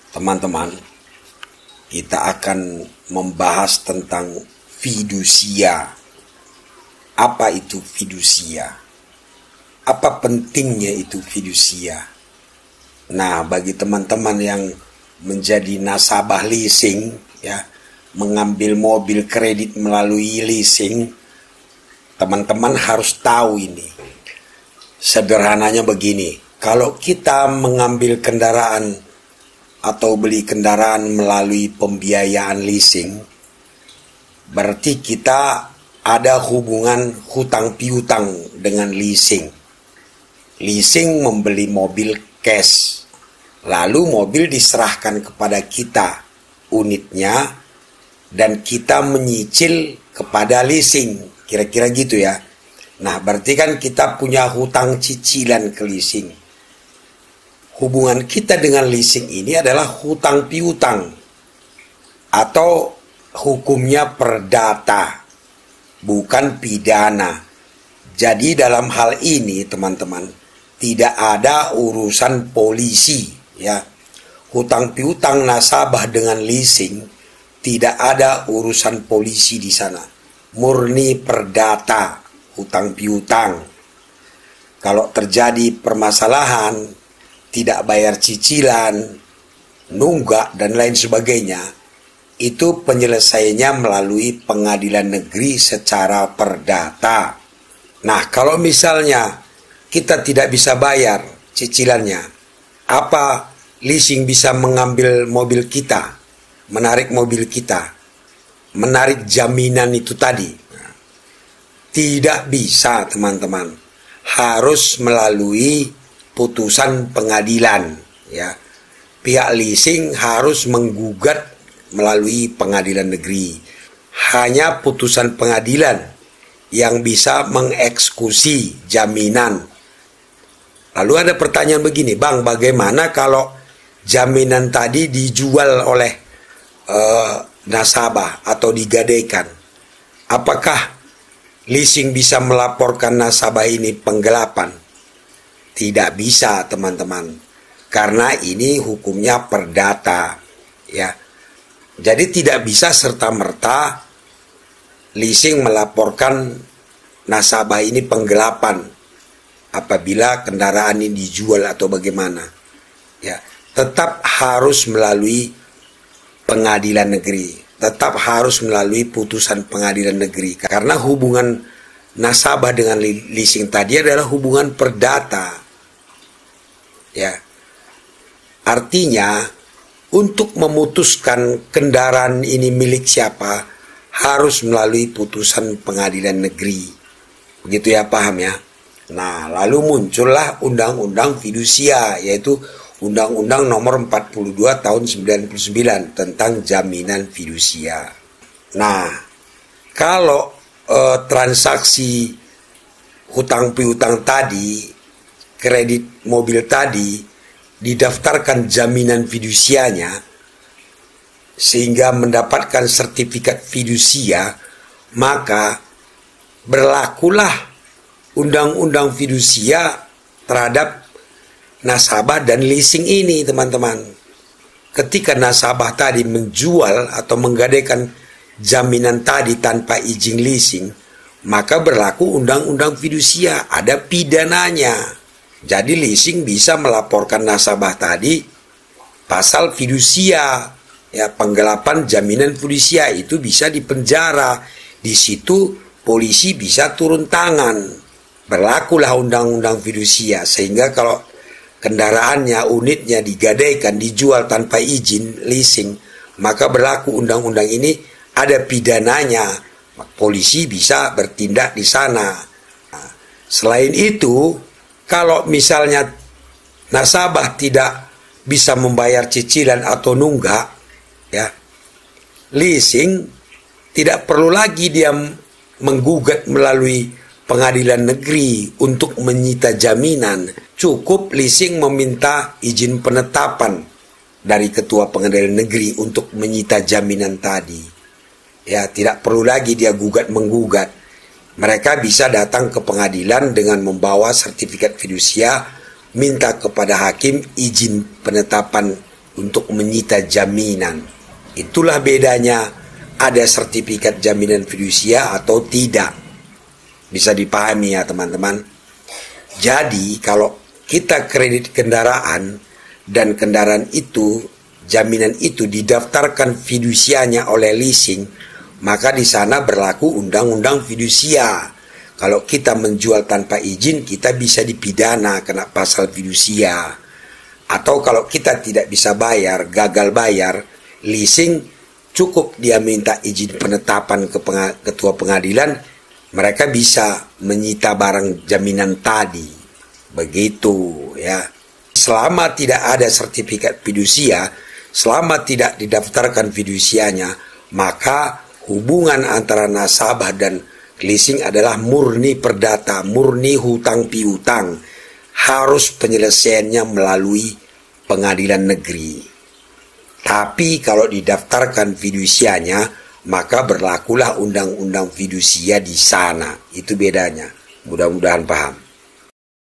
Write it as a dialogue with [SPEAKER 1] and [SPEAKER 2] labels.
[SPEAKER 1] Teman-teman, kita akan membahas tentang fidusia. Apa itu fidusia? Apa pentingnya itu fidusia? Nah, bagi teman-teman yang menjadi nasabah leasing, ya, mengambil mobil kredit melalui leasing, teman-teman harus tahu ini. Sederhananya begini, kalau kita mengambil kendaraan atau beli kendaraan melalui pembiayaan leasing, berarti kita ada hubungan hutang piutang dengan leasing. Leasing membeli mobil cash, lalu mobil diserahkan kepada kita unitnya, dan kita menyicil kepada leasing, kira-kira gitu ya. Nah, berarti kan kita punya hutang cicilan ke leasing. Hubungan kita dengan leasing ini adalah hutang piutang atau hukumnya perdata, bukan pidana. Jadi dalam hal ini teman-teman, tidak ada urusan polisi, ya. Hutang piutang nasabah dengan leasing tidak ada urusan polisi di sana. Murni perdata, hutang piutang. Kalau terjadi permasalahan, tidak bayar cicilan, nunggak, dan lain sebagainya, itu penyelesaiannya melalui pengadilan negeri secara perdata. Nah, kalau misalnya kita tidak bisa bayar cicilannya, apa leasing bisa mengambil mobil kita, menarik mobil kita, menarik jaminan itu tadi? Tidak bisa, teman-teman. Harus melalui putusan pengadilan, ya. Pihak leasing harus menggugat melalui pengadilan negeri. Hanya putusan pengadilan yang bisa mengeksekusi jaminan. Lalu ada pertanyaan begini, Bang, bagaimana kalau jaminan tadi dijual oleh nasabah atau digadaikan? Apakah leasing bisa melaporkan nasabah ini penggelapan? Tidak bisa, teman-teman, karena ini hukumnya perdata, ya. Jadi tidak bisa serta-merta leasing melaporkan nasabah ini penggelapan apabila kendaraan ini dijual atau bagaimana, ya. Tetap harus melalui pengadilan negeri, tetap harus melalui putusan pengadilan negeri, karena hubungan nasabah dengan leasing tadi adalah hubungan perdata, ya. Artinya untuk memutuskan kendaraan ini milik siapa harus melalui putusan pengadilan negeri. Begitu ya, paham ya? Nah, lalu muncullah undang-undang fidusia, yaitu Undang-Undang Nomor 42 Tahun 99 tentang jaminan fidusia. Nah, kalau transaksi hutang piutang tadi, kredit mobil tadi, didaftarkan jaminan fidusianya sehingga mendapatkan sertifikat fidusia, maka berlakulah undang-undang fidusia terhadap nasabah dan leasing ini, teman-teman. Ketika nasabah tadi menjual atau menggadaikan jaminan tadi tanpa izin leasing, maka berlaku undang-undang fidusia, ada pidananya. Jadi leasing bisa melaporkan nasabah tadi pasal fidusia, ya, penggelapan jaminan fidusia, itu bisa dipenjara. Di situ polisi bisa turun tangan. Berlakulah undang-undang fidusia, sehingga kalau kendaraannya, unitnya digadaikan, dijual tanpa izin leasing, maka berlaku undang-undang ini, ada pidananya. Polisi bisa bertindak di sana. Nah, selain itu, kalau misalnya nasabah tidak bisa membayar cicilan atau nunggak, ya, leasing tidak perlu lagi dia menggugat melalui pengadilan negeri untuk menyita jaminan. Cukup leasing meminta izin penetapan dari ketua pengadilan negeri untuk menyita jaminan tadi. Ya, tidak perlu lagi dia gugat-menggugat. Mereka bisa datang ke pengadilan dengan membawa sertifikat fidusia, minta kepada hakim izin penetapan untuk menyita jaminan. Itulah bedanya ada sertifikat jaminan fidusia atau tidak. Bisa dipahami ya teman-teman. Jadi kalau kita kredit kendaraan dan kendaraan itu, jaminan itu didaftarkan fidusianya oleh leasing, maka di sana berlaku undang-undang fidusia. Kalau kita menjual tanpa izin, kita bisa dipidana kena pasal fidusia. Atau kalau kita tidak bisa bayar, gagal bayar, leasing, cukup dia minta izin penetapan ke ketua pengadilan, mereka bisa menyita barang jaminan tadi. Begitu ya. Selama tidak ada sertifikat fidusia, selama tidak didaftarkan fidusianya, maka hubungan antara nasabah dan leasing adalah murni perdata, murni hutang piutang. Harus penyelesaiannya melalui pengadilan negeri. Tapi kalau didaftarkan fidusianya, maka berlakulah undang-undang fidusia di sana. Itu bedanya. Mudah-mudahan paham.